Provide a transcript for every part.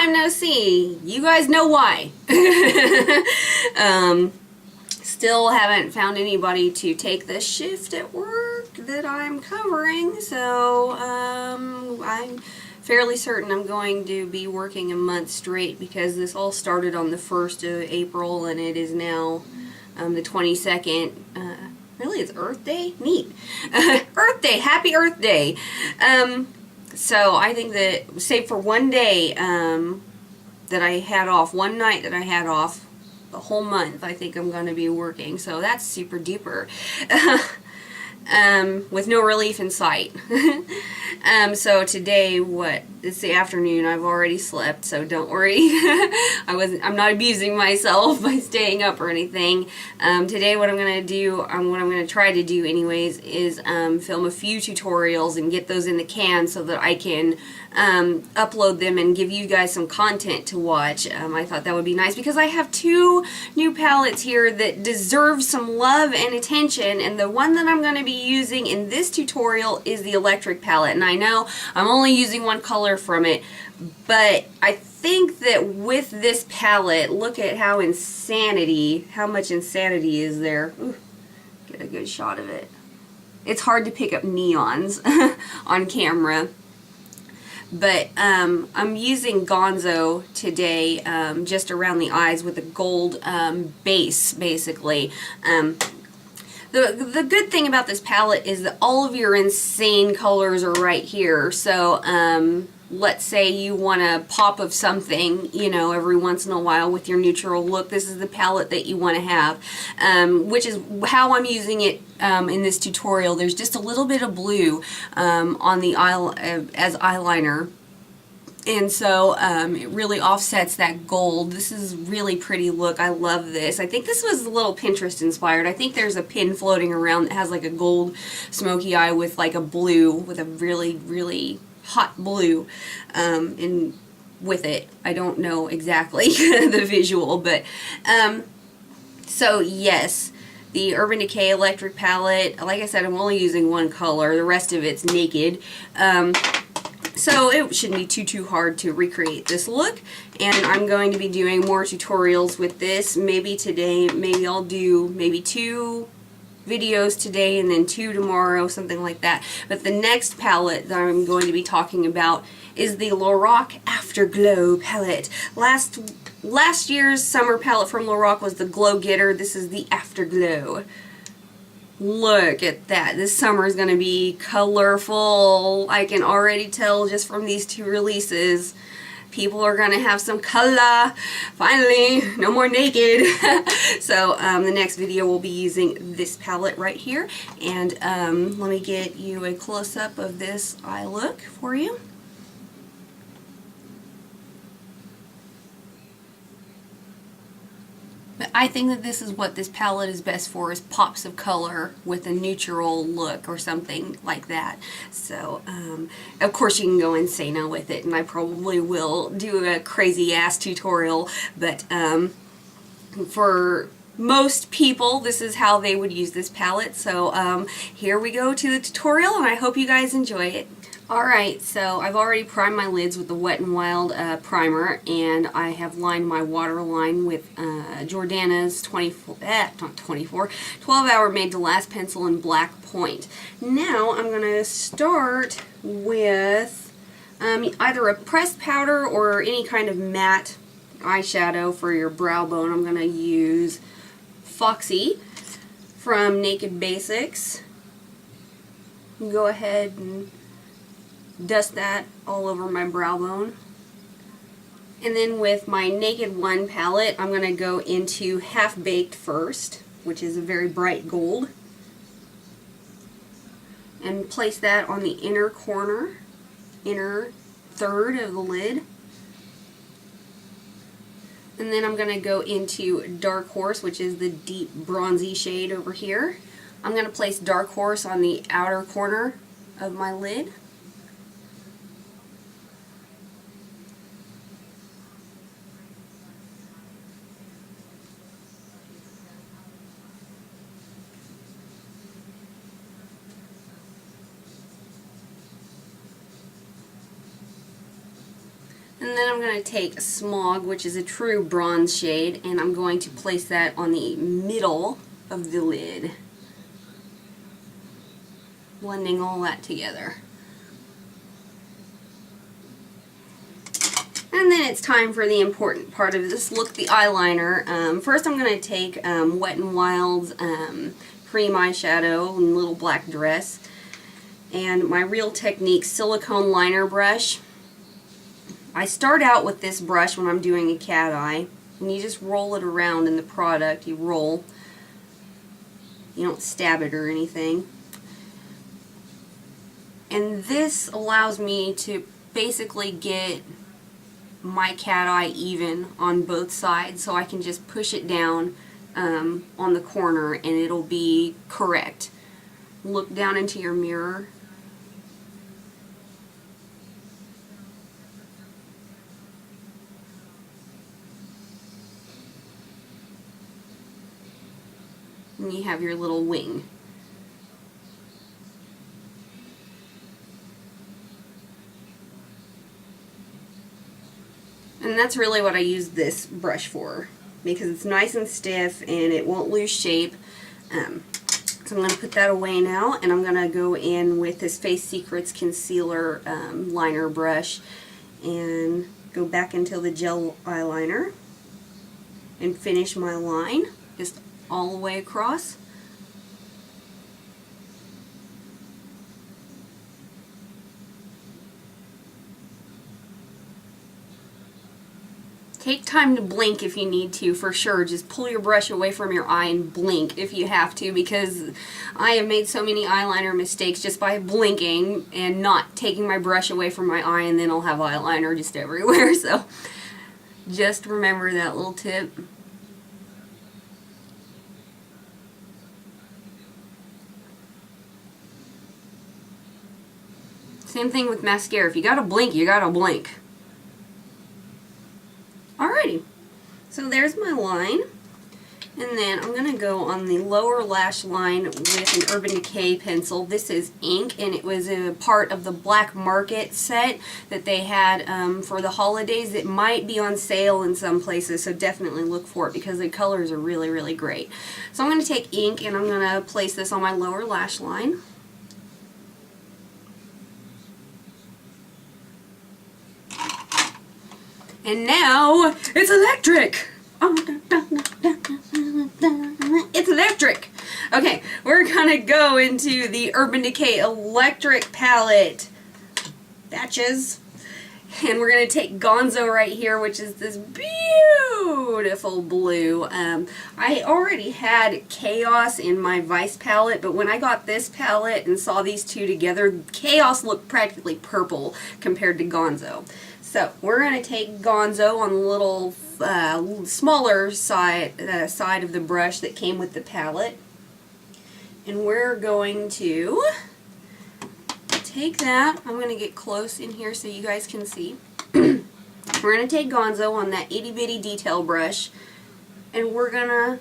time no see. You guys know why. Still haven't found anybody to take the shift at work that I'm covering, so I'm fairly certain I'm going to be working a month straight because this all started on the 1st of April and it is now the 22nd. Really, it's Earth Day? Neat. Earth Day! Happy Earth Day! So I think that, save for one day that I had off, one night that I had off, the whole month I think I'm going to be working. So that's super duper. With no relief in sight. So today, it's the afternoon, I've already slept, so don't worry. I'm not abusing myself by staying up or anything. Today what I'm going to do, what I'm going to try to do anyways, is film a few tutorials and get those in the can so that I can upload them and give you guys some content to watch. I thought that would be nice because I have 2 new palettes here that deserve some love and attention, and the one that I'm going to be using in this tutorial is the electric palette. And I know I'm only using one color from it, but I think that with this palette, look at how much insanity is there. Ooh, get a good shot of it. It's hard to pick up neons on camera. But I'm using Gonzo today just around the eyes with a gold base, basically. The good thing about this palette is that all of your insane colors are right here. So let's say you want a pop of something, you know, every once in a while with your neutral look. This is the palette that you want to have, which is how I'm using it in this tutorial. There's just a little bit of blue on the eye as eyeliner. And so it really offsets that gold. This is really pretty look. I love this. I think this was a little Pinterest inspired. I think there's a pin floating around that has like a gold smoky eye with like a blue, with a really, really hot blue with it. I don't know exactly the visual, but so yes, the Urban Decay electric palette. Like I said, I'm only using one color. The rest of it's naked. So it shouldn't be too hard to recreate this look, and I'm going to be doing more tutorials with this. Maybe today, maybe I'll do maybe 2 videos today and then 2 tomorrow, something like that. But the next palette that I'm going to be talking about is the Lorac Afterglow palette. Last year's summer palette from Lorac was the Glow Getter. This is the Afterglow. Look at that. This summer is going to be colorful. I can already tell just from these 2 releases. People are going to have some color. Finally, no more naked. So the next video will be using this palette right here. And let me get you a close-up of this eye look for you. But I think that this is what this palette is best for, is pops of color with a neutral look or something like that. So, of course you can go insane with it, and I probably will do a crazy ass tutorial, but for most people, this is how they would use this palette. So here we go to the tutorial, and I hope you guys enjoy it. Alright, so I've already primed my lids with the Wet n Wild primer, and I have lined my waterline with Jordana's 12-hour Made to Last pencil in black point. Now I'm going to start with either a pressed powder or any kind of matte eyeshadow for your brow bone. I'm going to use Foxy from Naked Basics. Go ahead and dust that all over my brow bone. And then with my Naked One palette, I'm going to go into Half Baked first, which is a very bright gold, and place that on the inner corner, inner third of the lid. And then I'm going to go into Dark Horse, which is the deep bronzy shade over here. I'm going to place Dark Horse on the outer corner of my lid. And And then I'm going to take Smog, which is a true bronze shade, and I'm going to place that on the middle of the lid. Blending all that together. And then it's time for the important part of this look, the eyeliner. First I'm going to take Wet n Wild's cream eyeshadow in a little black dress, and my Real Technique silicone liner brush. I start out with this brush when I'm doing a cat eye, and you just roll it around in the product. You roll. You don't stab it or anything. And this allows me to basically get my cat eye even on both sides, so I can just push it down on the corner and it'll be correct. Look down into your mirror. And you have your little wing. And that's really what I use this brush for, because it's nice and stiff and it won't lose shape. So I'm going to put that away now, and I'm going to go in with this Face Secrets concealer liner brush and go back into the gel eyeliner and finish my line just all the way across. Take time to blink if you need to, for sure. Just pull your brush away from your eye and blink if you have to, because I have made so many eyeliner mistakes just by blinking and not taking my brush away from my eye, and then I'll have eyeliner just everywhere. So just remember that little tip. Same thing with mascara. If you gotta blink, you gotta blink. Alrighty, so there's my line, and then I'm going to go on the lower lash line with an Urban Decay pencil. This is ink, and it was a part of the Black Market set that they had for the holidays. It might be on sale in some places, so definitely look for it because the colors are really, really great. So I'm going to take ink, and I'm going to place this on my lower lash line. And now, it's electric! It's electric! Okay, we're gonna go into the Urban Decay Electric Palette batches. And we're gonna take Gonzo right here, which is this beautiful blue. I already had Chaos in my Vice palette, but when I got this palette and saw these two together, Chaos looked practically purple compared to Gonzo. So we're going to take Gonzo on the little smaller side of the brush that came with the palette, and we're going to take that. I'm going to get close in here so you guys can see. We're going to take Gonzo on that itty bitty detail brush, and we're going to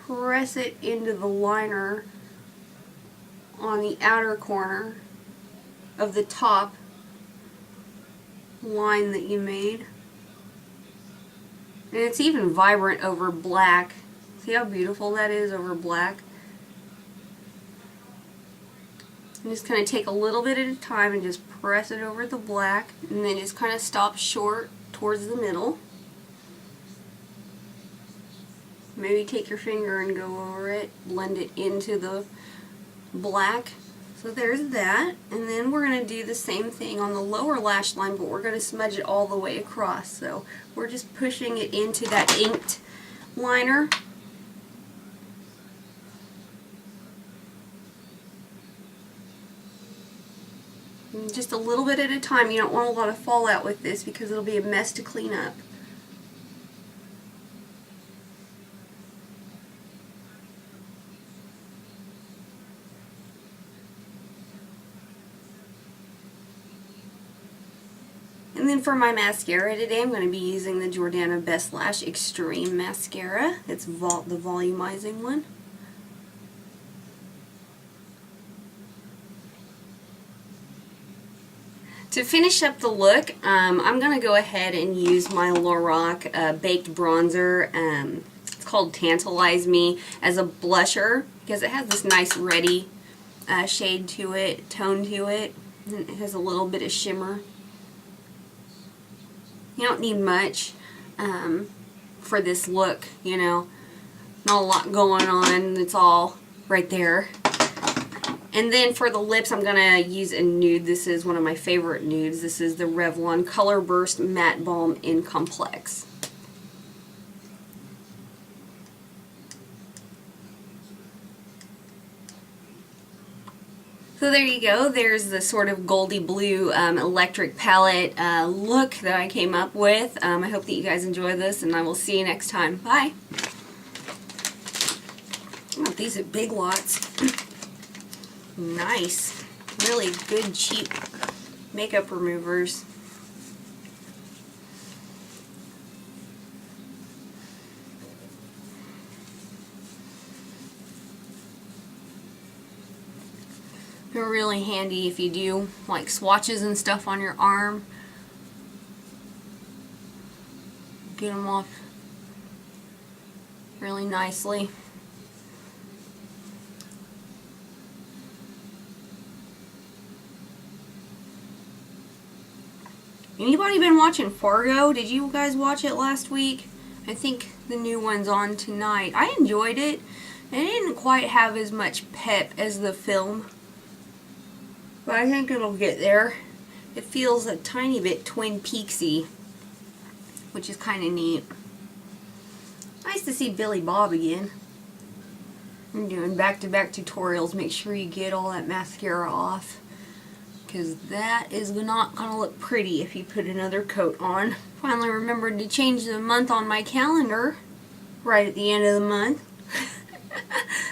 press it into the liner on the outer corner of the top line that you made. And it's even vibrant over black. See how beautiful that is over black? I'm just going to take a little bit at a time and just press it over the black, and then just kind of stop short towards the middle. Maybe take your finger and go over it, blend it into the black. So there's that, and then we're going to do the same thing on the lower lash line, but we're going to smudge it all the way across. So we're just pushing it into that inked liner. And just a little bit at a time. You don't want a lot of fallout with this because it'll be a mess to clean up. And then for my mascara today, I'm going to be using the Jordana Best Lash Extreme Mascara. It's the volumizing one. To finish up the look, I'm going to go ahead and use my Lorac Baked Bronzer. It's called Tantalize Me as a blusher because it has this nice reddy shade to it, tone to it. And it has a little bit of shimmer. You don't need much for this look, you know. Not a lot going on. It's all right there. And then for the lips, I'm going to use a nude. This is one of my favorite nudes. This is the Revlon Color Burst Matte Balm in Complex. So there you go. There's the sort of goldy blue electric palette look that I came up with. I hope that you guys enjoy this, and I will see you next time. Bye. I got these at Big Lots. Nice. Really good, cheap makeup removers. They're really handy if you do like swatches and stuff on your arm. Get them off really nicely. Anybody been watching Fargo? Did you guys watch it last week? I think the new one's on tonight. I enjoyed it. It didn't quite have as much pep as the film, but I think it'll get there. It feels a tiny bit Twin Peaksy, which is kind of neat. Nice to see Billy Bob again. I'm doing back-to-back tutorials. Make sure you get all that mascara off, because that is not going to look pretty if you put another coat on. Finally remembered to change the month on my calendar right at the end of the month.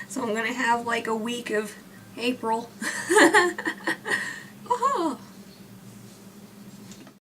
So I'm going to have like a week of April. Oh.